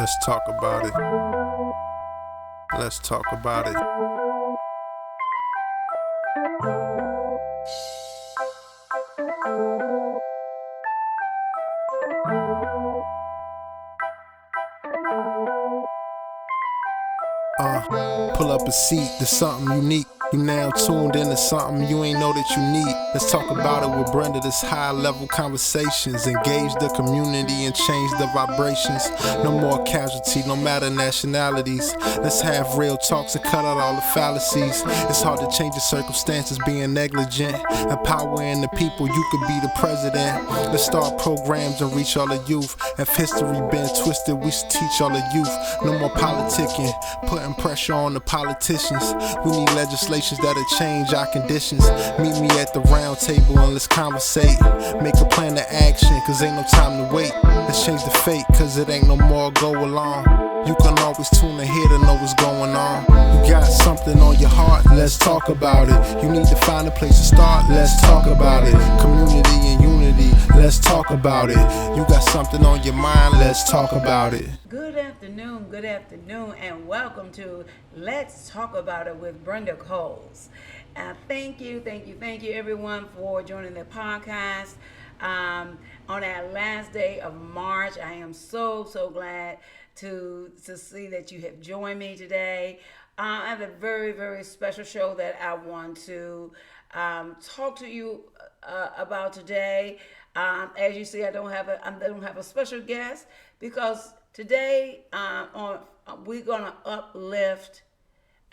Let's talk about it. Let's talk about it. Pull up a seat, there's something unique. You now tuned into something you ain't know that you need. Let's talk about it with Brenda. This high level conversations. Engage the community and change the vibrations. No more casualty, no matter nationalities. Let's have real talks and cut out all the fallacies. It's hard to change the circumstances being negligent. Empowering the people, you could be the president. Let's start programs and reach all the youth. If history been twisted, we should teach all the youth. No more politicking, putting pressure on the politicians. We need legislation that'll change our conditions. Meet me at the round table and let's conversate. Make a plan to action, cause ain't no time to wait. Let's change the fate, cause it ain't no more go along. You can always tune in here to know what's going on. You got something on your heart, let's talk about it. You need to find a place to start, let's talk about it. Community and unity, let's talk about it. You got something on your mind, let's talk about it. Good afternoon, and welcome to Let's Talk About It with Brenda Coles. Thank you everyone for joining the podcast. On our last day of March, I am so glad to see that you have joined me today. I have a very special show that I want to talk to you about today. As you see, I don't have a special guest because today we're gonna uplift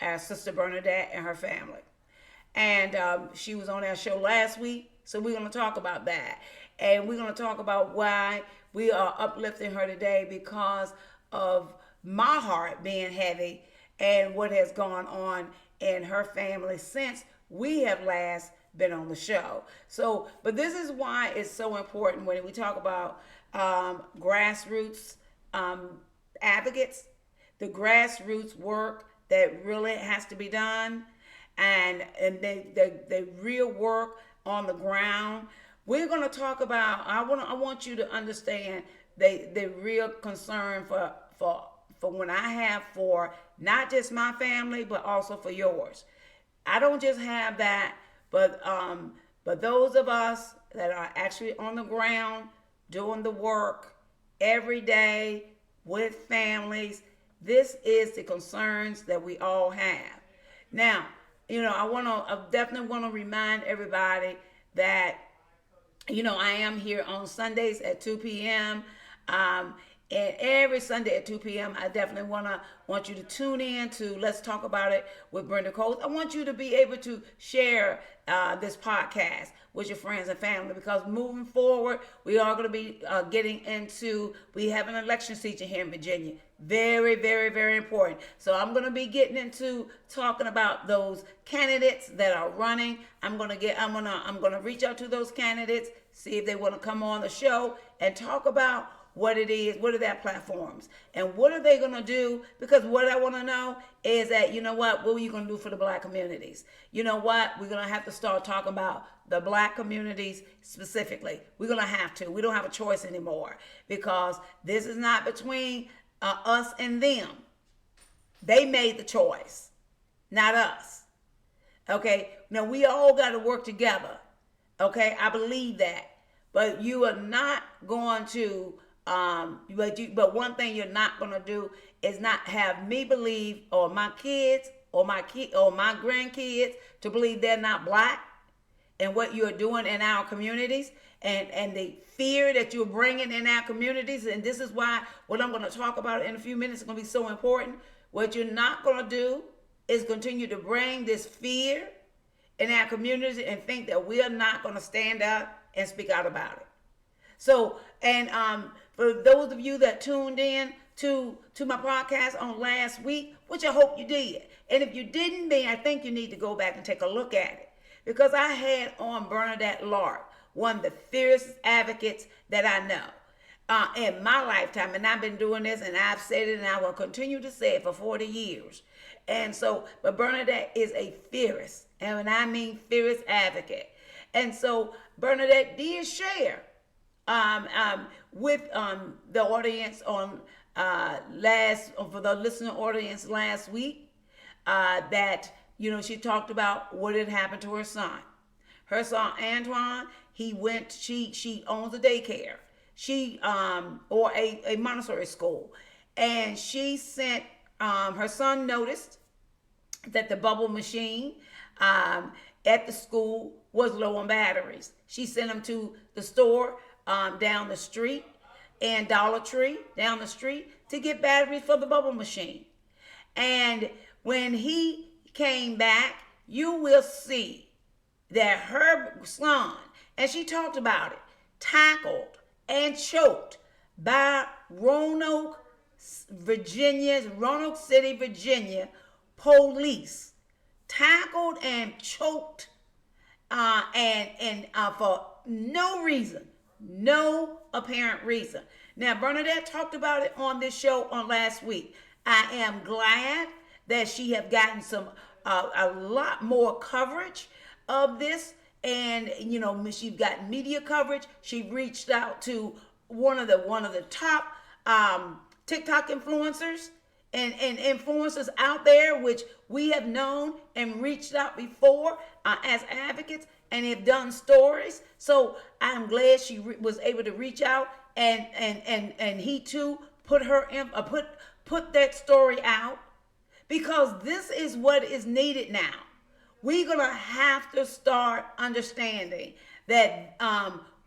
our sister Bernadette and her family, and she was on our show last week, so we're gonna talk about that, and we're gonna talk about why we are uplifting her today because of my heart being heavy and what has gone on in her family since we have last been on the show. So, but this is why it's so important when we talk about grassroots advocates, the grassroots work that really has to be done, and the real work on the ground. We're going to talk about. I want you to understand the real concern for when I have for not just my family but also for yours. I don't just have that, but those of us that are actually on the ground doing the work every day with families, this is the concerns that we all have. Now, I definitely want to remind everybody that, I am here on Sundays at 2 p.m. And every Sunday at 2 p.m., I definitely want you to tune in to Let's Talk About It with Brenda Coles. I want you to be able to share this podcast with your friends and family, because moving forward, we are going to be we have an election season here in Virginia. Very important. So I'm going to be getting into talking about those candidates that are running. I'm going to reach out to those candidates, see if they want to come on the show and talk about what it is, what are their platforms, and what are they going to do? Because what I want to know is that, what are you going to do for the black communities? You know what? We're going to have to start talking about the black communities specifically. We're going to have to. We don't have a choice anymore, because this is not between us and them. They made the choice, not us. Okay? Now, we all got to work together. Okay? I believe that. But you are not going to but one thing you're not going to do is not have me believe, or my kids, or my grandkids to believe they're not black, and what you're doing in our communities, and the fear that you're bringing in our communities. And this is why what I'm going to talk about in a few minutes is going to be so important. What you're not going to do is continue to bring this fear in our communities and think that we are not going to stand up and speak out about it. So, and for those of you that tuned in to my podcast on last week, which I hope you did, and if you didn't, then I think you need to go back and take a look at it, because I had on Bernadette Lark, one of the fiercest advocates that I know in my lifetime, and I've been doing this, and I've said it, and I will continue to say it for 40 years. And so, but Bernadette is a fierce, and when I mean fierce advocate. And so Bernadette did share with the audience on for the listening audience last week, that she talked about what had happened to her son. Her son Anton, she owns a daycare. Or a Montessori school. And she sent, her son noticed that the bubble machine at the school was low on batteries. She sent him to the store down the street and Dollar Tree down the street to get batteries for the bubble machine. And when he came back, you will see that her son, and she talked about it, tackled and choked by Roanoke City, Virginia police. Tackled and choked and for no reason, no apparent reason. Now, Bernadette talked about it on this show on last week. I am glad that she have gotten a lot more coverage of this. And she's got media coverage. She reached out to one of the top TikTok influencers and influencers out there, which we have known and reached out before as advocates and have done stories. So I'm glad she was able to reach out and he too put that story out, because this is what is needed now. We're going to have to start understanding that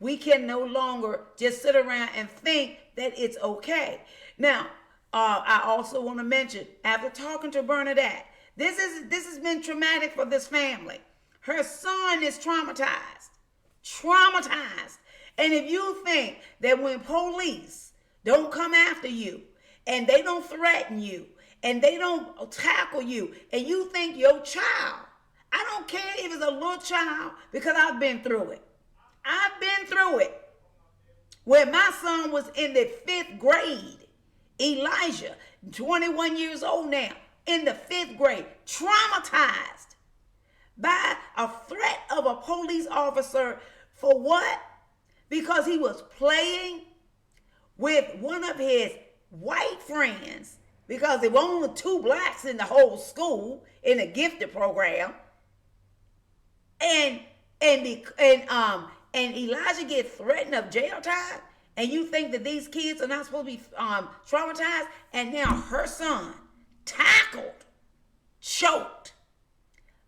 we can no longer just sit around and think that it's okay. Now, I also want to mention, after talking to Bernadette, this has been traumatic for this family. Her son is traumatized. And if you think that when police don't come after you and they don't threaten you and they don't tackle you, and you think your child, I don't care if it's a little child, because I've been through it. When my son was in the 5th grade, Elijah, 21 years old now, in the 5th grade, traumatized by a threat of a police officer for what? Because he was playing with one of his white friends, because there were only 2 blacks in the whole school in the gifted program. And Elijah gets threatened of jail time, and you think that these kids are not supposed to be traumatized? And now her son tackled, choked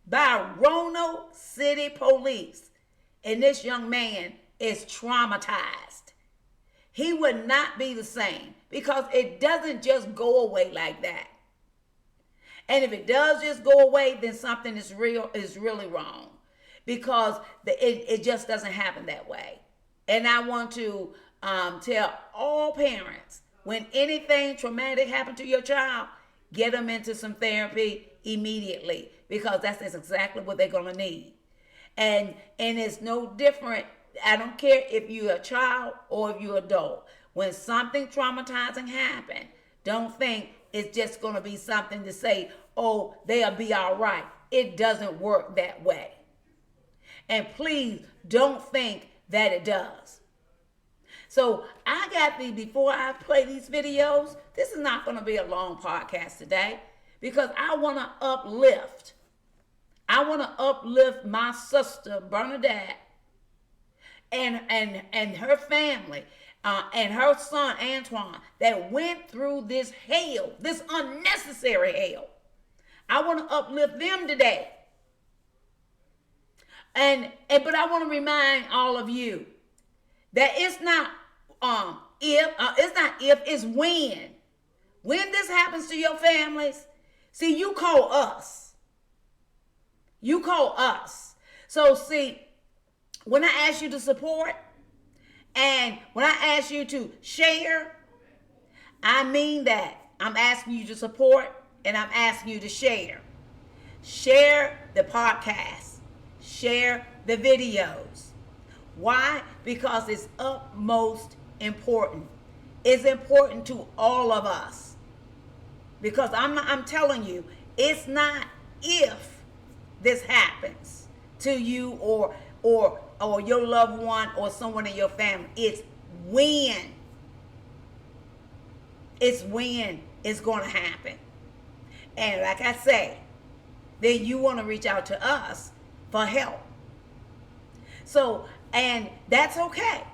by Roanoke City police, and this young man is traumatized. He would not be the same, because it doesn't just go away like that. And if it does just go away, then something is really wrong, because it just doesn't happen that way. And I want to tell all parents, when anything traumatic happens to your child, get them into some therapy immediately, because that's exactly what they're going to need. And it's no different. I don't care if you're a child or if you're an adult. When something traumatizing happens, don't think it's just going to be something to say, oh, they'll be all right. It doesn't work that way. And please don't think that it does. So before I play these videos, this is not going to be a long podcast today, because I want to uplift my sister Bernadette and her family and her son Antoine, that went through this hell, this unnecessary hell. I want to uplift them today. But I want to remind all of you that it's not it's when. When this happens to your families, see, you call us. So see, when I ask you to support and when I ask you to share, I mean that. I'm asking you to support and I'm asking you to share. Share the podcast. Share the videos. Why? Because it's utmost important. It's important to all of us. Because I'm telling you, it's not if this happens to you or your loved one or someone in your family. It's when. it's when it's going to happen. And like I say, then you want to reach out to us for help. So, and that's okay.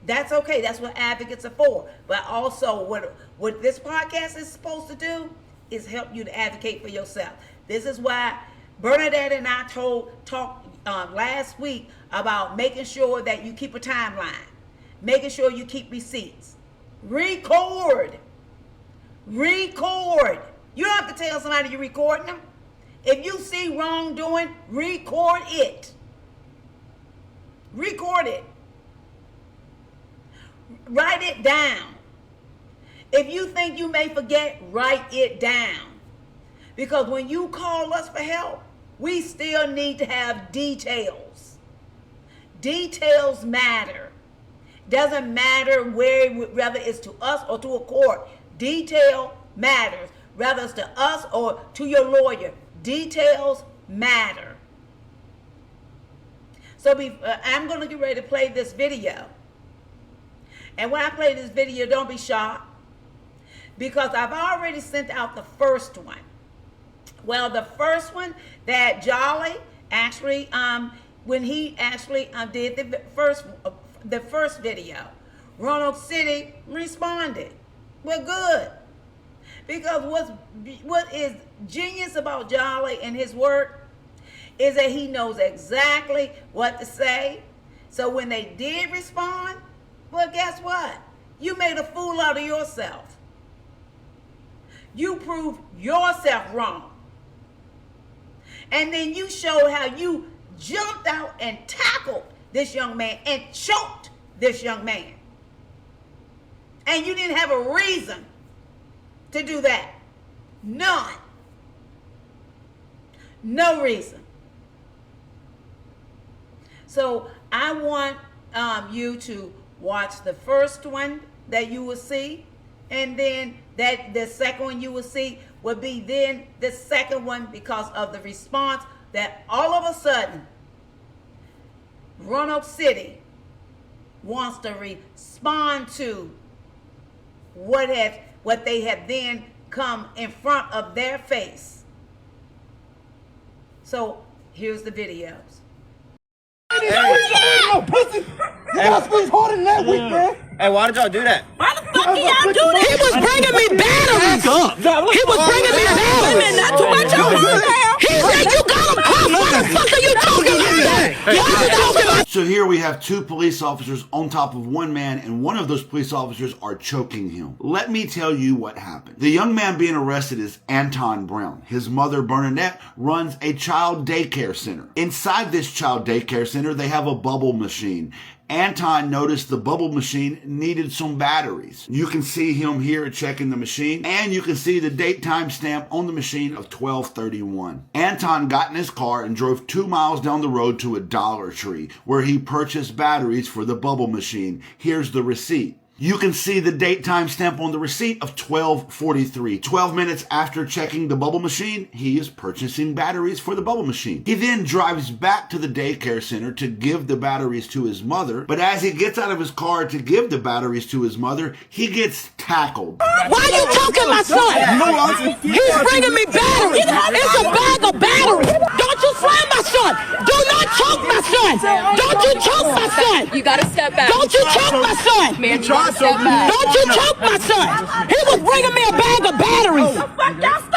That's okay. That's what advocates are for. But also what this podcast is supposed to do is help you to advocate for yourself. This is why Bernadette and I talked last week about making sure that you keep a timeline, making sure you keep receipts. Record. You don't have to tell somebody you're recording them. If you see wrongdoing, record it. Record it. Write it down. If you think you may forget, write it down. Because when you call us for help, we still need to have details. Details matter. Doesn't matter whether it's to us or to a court. Detail matters. Whether it's to us or to your lawyer. Details matter. So I'm going to get ready to play this video. And when I play this video, don't be shocked. Because I've already sent out the first one. Well, the first one that Jolly actually, when he actually did the first video, Roanoke City responded. Well, good. Because what is genius about Jolly and his work is that he knows exactly what to say. So when they did respond, well, guess what? You made a fool out of yourself. You proved yourself wrong. And then you showed how you jumped out and tackled this young man and choked this young man. And you didn't have a reason to do that. None. No reason. So I want you to watch the first one that you will see, and then the second one you will see will be then the second one, because of the response that all of a sudden Roanoke City wants to respond to what they have then come in front of their face. So here's the videos. Hey, harder than that week, man. Hey, why did y'all do that? Why the fuck y'all do that? He was bringing me batteries. He was bringing me batteries. Not too much on her. He said you got him cuffed. What the fuck are you talking about? So here we have two police officers on top of one man, and one of those police officers are choking him. Let me tell you what happened. The young man being arrested is Anton Brown. His mother, Bernadette, runs a child daycare center. Inside this child daycare center, they have a bubble machine. Anton noticed the bubble machine needed some batteries. You can see him here checking the machine, and you can see the date time stamp on the machine of 12/31. Anton got in his car and drove 2 miles down the road to a Dollar Tree, where he purchased batteries for the bubble machine. Here's the receipt. You can see the date time stamp on the receipt of 12:43. 12 minutes after checking the bubble machine, he is purchasing batteries for the bubble machine. He then drives back to the daycare center to give the batteries to his mother, but as he gets out of his car to give the batteries to his mother, he gets tackled. Why are you choking my son? He's bringing me batteries. It's a bag of batteries. Don't you slam my son. Do not choke my son. Don't you choke my son. You gotta step back. Don't you choke my son. Man, you gotta step back. Don't you choke my son. He was bringing me a bag of batteries.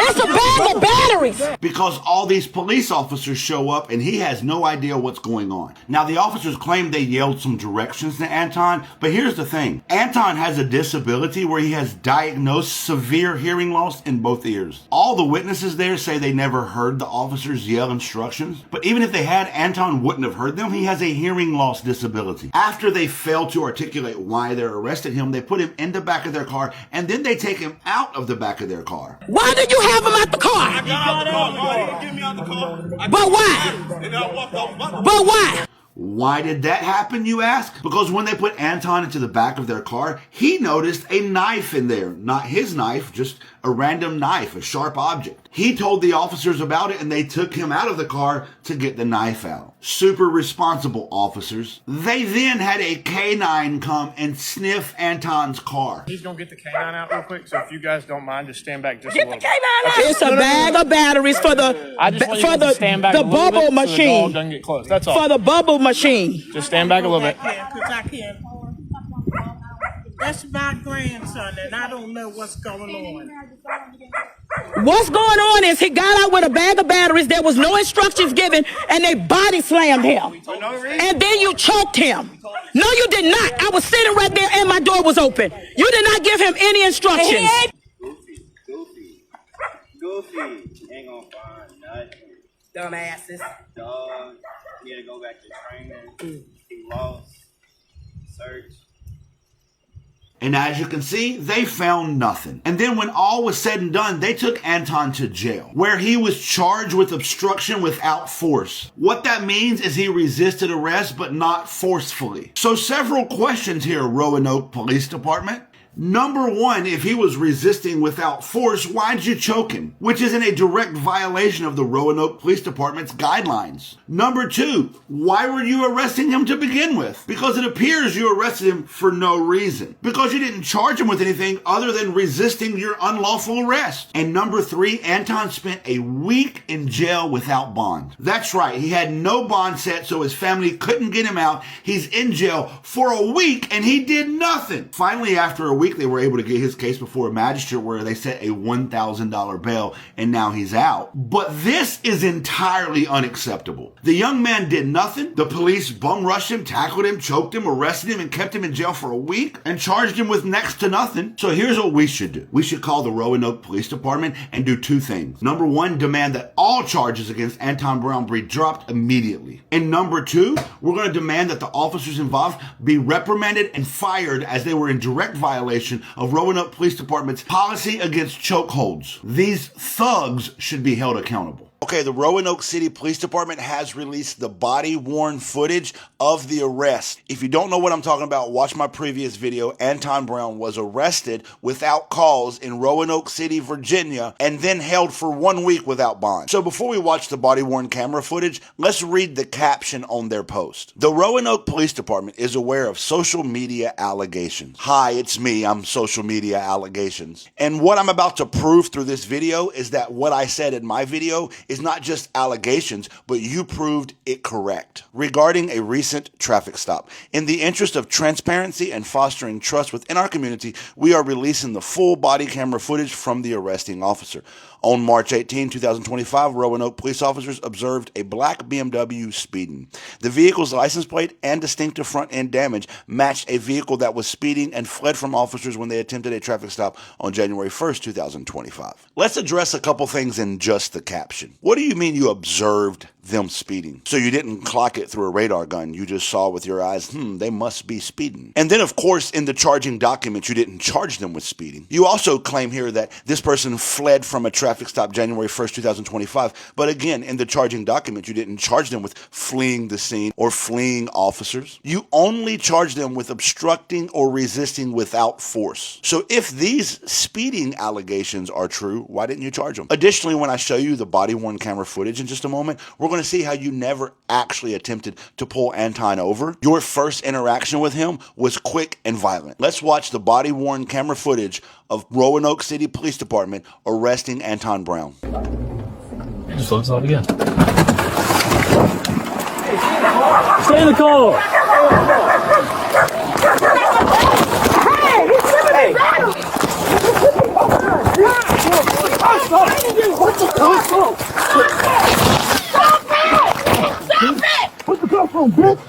It's a bag of batteries. Because all these police officers show up and he has no idea what's going on. Now, the officers claim they yelled some directions to Anton, but here's the thing. Anton has a disability where he has diagnosed severe hearing loss in both ears. All the witnesses there say they never heard the officers yell instructions, but even if they had, Anton wouldn't have heard them. He has a hearing loss disability. After they fail to articulate why they're arrested him, they put him in the back of their car, and then they take him out of the back of their car. Why did you have him out the car? I got out the car. Why didn't get me out the car? But why? And I walked off. But why? Why did that happen, you ask? Because when they put Anton into the back of their car, he noticed a knife in there. Not his knife, just a random knife, a sharp object. He told the officers about it and they took him out of the car to get the knife out. Super responsible officers. They then had a canine come and sniff Anton's car. He's gonna get the canine out real quick, so if you guys don't mind, just stand back just a little bit. It's a bag of batteries for the bubble machine. So the dog doesn't get close. That's all. For the bubble machine. Just stand back a little bit. Because I can't. That's my grandson, and I don't know what's going on. What's going on is he got out with a bag of batteries. There was no instructions given, and they body slammed him. And then you choked him. No, you did not. I was sitting right there, and my door was open. You did not give him any instructions. Goofy. Ain't gonna find nothing. Dumbasses. Dog. He had to go back to training. He lost. Search. And as you can see, they found nothing. And then when all was said and done, they took Anton to jail, where he was charged with obstruction without force. What that means is he resisted arrest, but not forcefully. So several questions here, Roanoke Police Department. Number one, if he was resisting without force, why'd you choke him? Which is in a direct violation of the Roanoke Police Department's guidelines. Number two, why were you arresting him to begin with? Because it appears you arrested him for no reason. Because you didn't charge him with anything other than resisting your unlawful arrest. And number three, Anton spent a week in jail without bond. That's right, he had no bond set, so his family couldn't get him out. He's in jail for a week and he did nothing. Finally, after a week, they were able to get his case before a magistrate where they set a $1,000 bail and now he's out. But this is entirely unacceptable. The young man did nothing. The police bum rushed him, tackled him, choked him, arrested him, and kept him in jail for a week and charged him with next to nothing. So here's what we should do. We should call the Roanoke Police Department and do two things. Number one, demand that all charges against Anton Brown be dropped immediately. And number two, we're going to demand that the officers involved be reprimanded and fired as they were in direct violation of Roanoke Police Department's policy against chokeholds. These thugs should be held accountable. Okay, the Roanoke City Police Department has released the body-worn footage of the arrest. If you don't know what I'm talking about, watch my previous video. Anton Brown was arrested without cause in Roanoke City, Virginia, and then held for 1 week without bond. So before we watch the body-worn camera footage, let's read the caption on their post. The Roanoke Police Department is aware of social media allegations. Hi, it's me. I'm social media allegations. And what I'm about to prove through this video is that what I said in my video is not just allegations, but you proved it correct. Regarding a recent traffic stop, in the interest of transparency and fostering trust within our community, we are releasing the full body camera footage from the arresting officer. On March 18, 2025, Roanoke police officers observed a black BMW speeding. The vehicle's license plate and distinctive front end damage matched a vehicle that was speeding and fled from officers when they attempted a traffic stop on January 1st, 2025. Let's address a couple things in just the caption. What do you mean you observed them speeding? So you didn't clock it through a radar gun. You just saw with your eyes, they must be speeding. And then, of course, in the charging document, you didn't charge them with speeding. You also claim here that this person fled from a traffic stop January 1st, 2025. But again, in the charging document, you didn't charge them with fleeing the scene or fleeing officers. You only charged them with obstructing or resisting without force. So if these speeding allegations are true, why didn't you charge them? Additionally, when I show you the body-worn camera footage in just a moment, we're going to see how you never actually attempted to pull Anton over. Your first interaction with him was quick and violent. Let's watch the body-worn camera footage of Roanoke City Police Department arresting Anton Brown. Just slow this out again. Stay in the car! Put the cuffs on, bitch.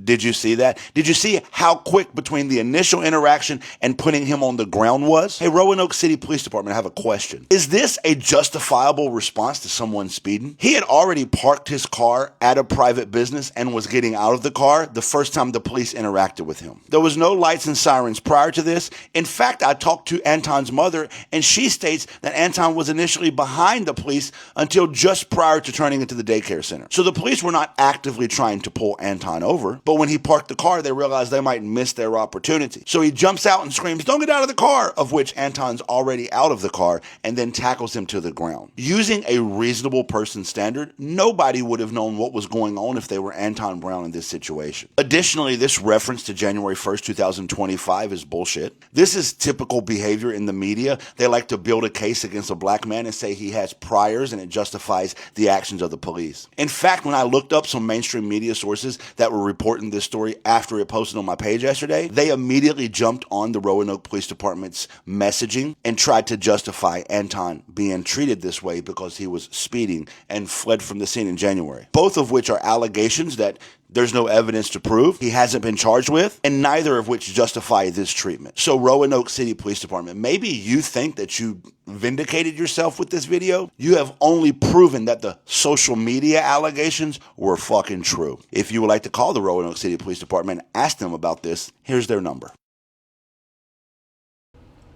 Did you see that? Did you see how quick between the initial interaction and putting him on the ground was? Hey, Roanoke City Police Department, I have a question. Is this a justifiable response to someone speeding? He had already parked his car at a private business and was getting out of the car the first time the police interacted with him. There was no lights and sirens prior to this. In fact, I talked to Anton's mother, and she states that Anton was initially behind the police until just prior to turning into the daycare center. So the police were not actively trying to pull Anton over, but when he parked the car, they realized they might miss their opportunity. So he jumps out and screams, "Don't get out of the car," of which Anton's already out of the car, and then tackles him to the ground. Using a reasonable person standard, nobody would have known what was going on if they were Anton Brown in this situation. Additionally, this reference to January 1st, 2025 is bullshit. This is typical behavior in the media. They like to build a case against a black man and say he has priors and it justifies the actions of the police. In fact, when I looked up some mainstream media sources that were reporting this story after it posted on my page yesterday, they immediately jumped on the Roanoke Police Department's messaging and tried to justify Anton being treated this way because he was speeding and fled from the scene in January. Both of which are allegations that there's no evidence to prove, he hasn't been charged with, and neither of which justify this treatment. So Roanoke City Police Department, maybe you think that you vindicated yourself with this video. You have only proven that the social media allegations were fucking true. If you would like to call the Roanoke City Police Department and ask them about this, here's their number.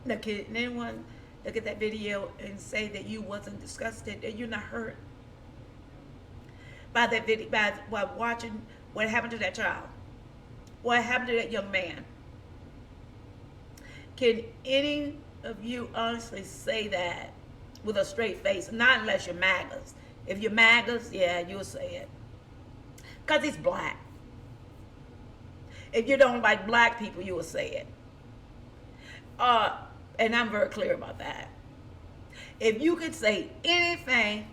Now, can anyone look at that video and say that you wasn't disgusted, that you're not hurt by that video, by watching what happened to that child, what happened to that young man? Can any of you honestly say that with a straight face? Not unless you're MAGAs. If you're MAGAs, yeah, you'll say it. Because he's black. If you don't like black people, you will say it. And I'm very clear about that. If you could say anything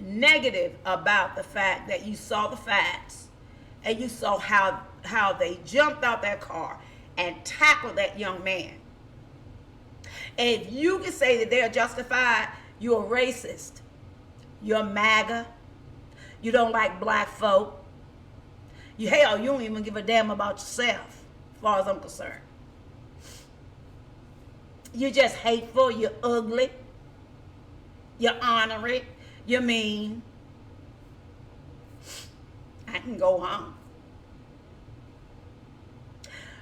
negative about the fact that you saw the facts and you saw how they jumped out that car and tackled that young man, and if you can say that they're justified, you're a racist, you're MAGA, you don't like black folk, you don't even give a damn about yourself, as far as I'm concerned. You're just hateful, you're ugly, you're ornery, you're mean. I can go home.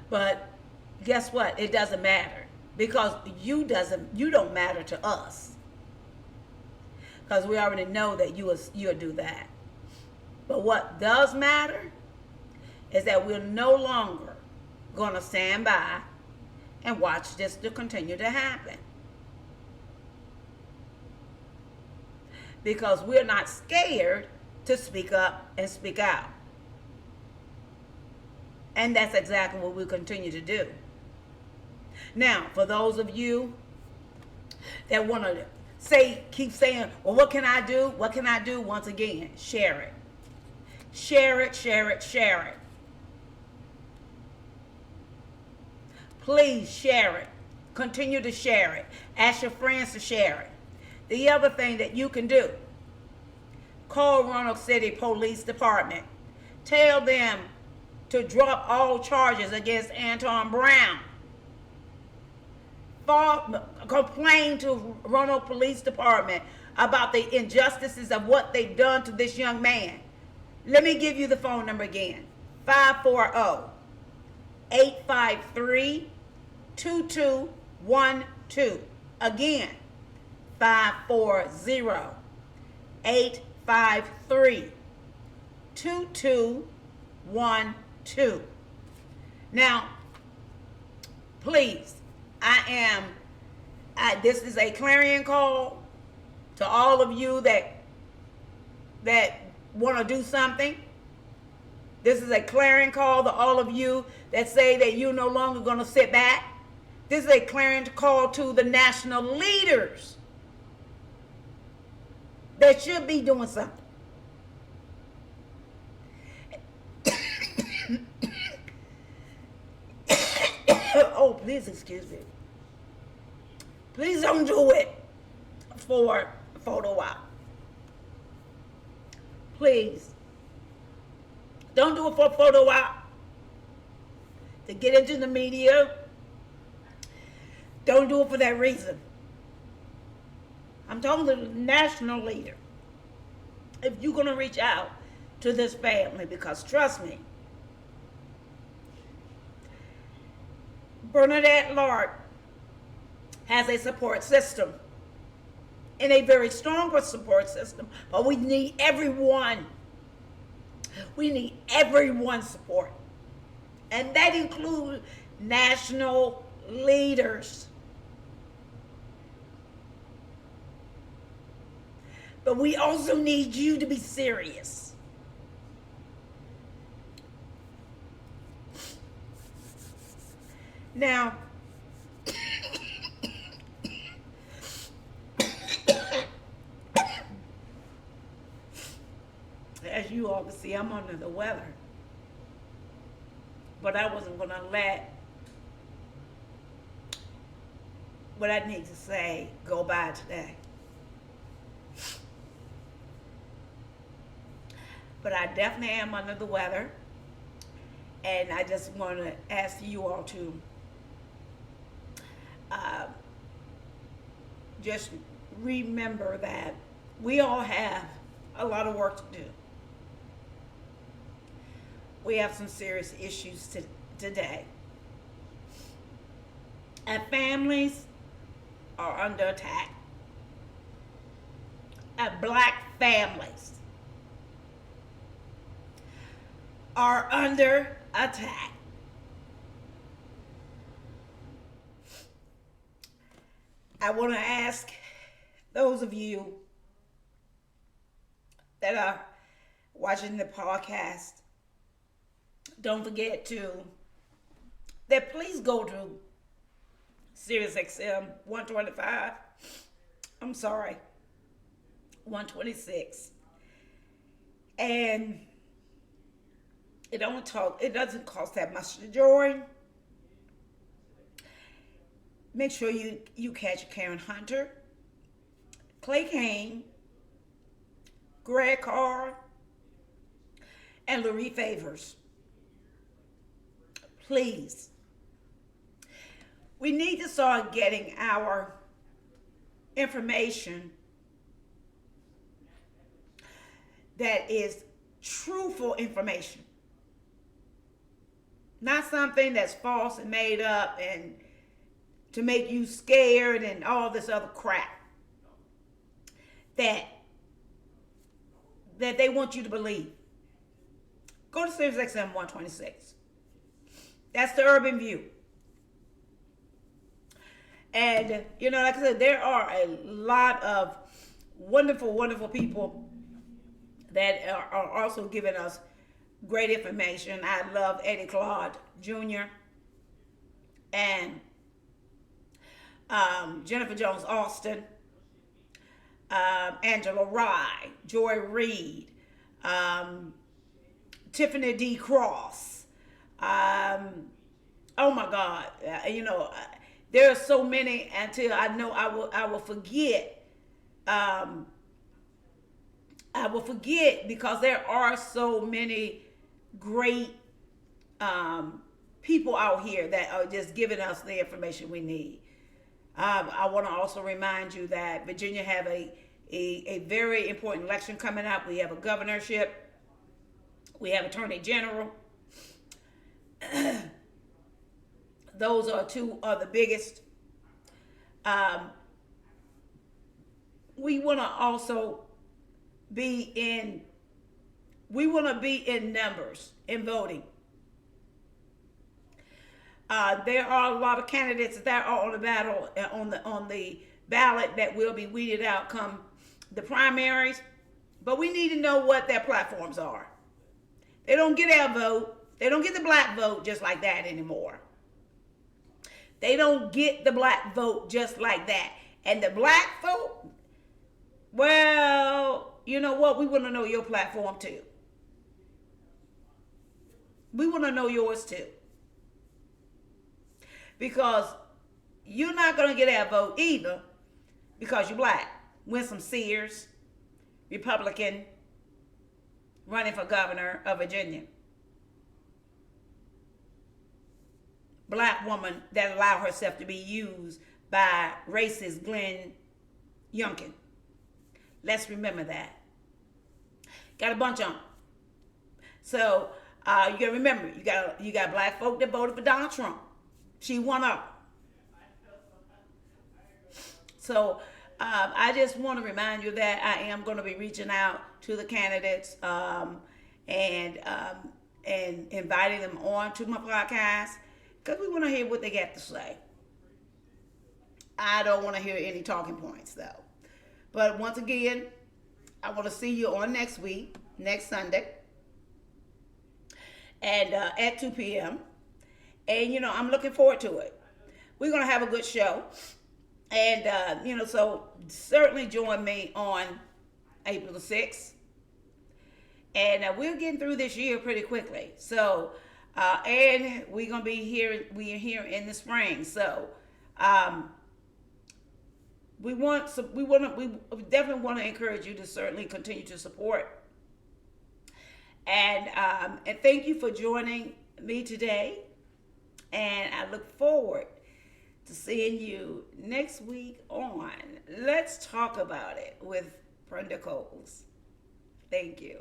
But guess what? It doesn't matter. Because you don't matter to us. Because we already know that you'll do that. But what does matter is that we're no longer going to stand by and watch this to continue to happen. Because we're not scared to speak up and speak out. And that's exactly what we'll continue to do. Now, for those of you that want to keep saying, well, what can I do? What can I do? Once again, share it. Share it, share it, share it. Please share it. Continue to share it. Ask your friends to share it. The other thing that you can do, call Roanoke City Police Department. Tell them to drop all charges against Anton Brown. Complain to Roanoke Police Department about the injustices of what they've done to this young man. Let me give you the phone number again. 540-853-2212. Again, 540-853-2212. Now, please, this is a clarion call to all of you that want to do something. This is a clarion call to all of you that say that you're no longer going to sit back. This is a clarion call to the national leaders that should be doing something. Oh, please excuse me. Please don't do it for a photo op. Please. Don't do it for a photo op. To get into the media. Don't do it for that reason. I'm talking to the national leader. If you're going to reach out to this family, because trust me, Bernadette Lark has a support system, and a very strong support system, but we need everyone We need everyone's support. And that includes national leaders. But we also need you to be serious. Now, as you all can see, I'm under the weather. But I wasn't going to let what I need to say go by today. But I definitely am under the weather. And I just want to ask you all to just remember that we all have a lot of work to do. We have some serious issues today. And families are under attack. And black families are under attack. I want to ask those of you that are watching the podcast, don't forget that please go to SiriusXM 125. I'm sorry, 126. And it doesn't cost that much to join. Make sure you catch Karen Hunter, Clay Kane, Greg Carr, and Larry Favors. Please. We need to start getting our information that is truthful information. Not something that's false and made up and to make you scared and all this other crap that they want you to believe. Go to SiriusXM 126. That's the Urban View. And, like I said, there are a lot of wonderful, wonderful people that are also giving us great information. I love Eddie Claude Jr. and Jennifer Jones Austin, Angela Rye, Joy Reid, Tiffany D. Cross. Oh my God, there are so many until I know I will forget. I will forget because there are so many great people out here that are just giving us the information we need. I want to also remind you that Virginia have a very important election coming up. We have a governorship. We have attorney general. Those are two of the biggest. We want to also be in numbers in voting. There are a lot of candidates that are on the ballot that will be weeded out come the primaries, but we need to know what their platforms are. They don't get our vote. They don't get the black vote just like that anymore. They don't get the black vote just like that. And the black vote, well, you know what? We want to know your platform too. We want to know yours too. Because you're not going to get our vote either because you're black. Winsome Sears, Republican, running for governor of Virginia. Black woman that allowed herself to be used by racist Glenn Youngkin. Let's remember that. Got a bunch of them. So you got to remember, you got black folk that voted for Donald Trump. She won up. So I just want to remind you that I am going to be reaching out to the candidates and inviting them on to my podcast because we want to hear what they got to say. I don't want to hear any talking points though. But once again, I want to see you on next week, next Sunday, and at 2 p.m. And I'm looking forward to it. We're gonna have a good show, and so certainly join me on April the 6th. And we're getting through this year pretty quickly. So, and we're gonna be here. We are here in the spring. So, we definitely want to encourage you to certainly continue to support. And thank you for joining me today. And I look forward to seeing you next week on Let's Talk About It with Brenda Coles. Thank you.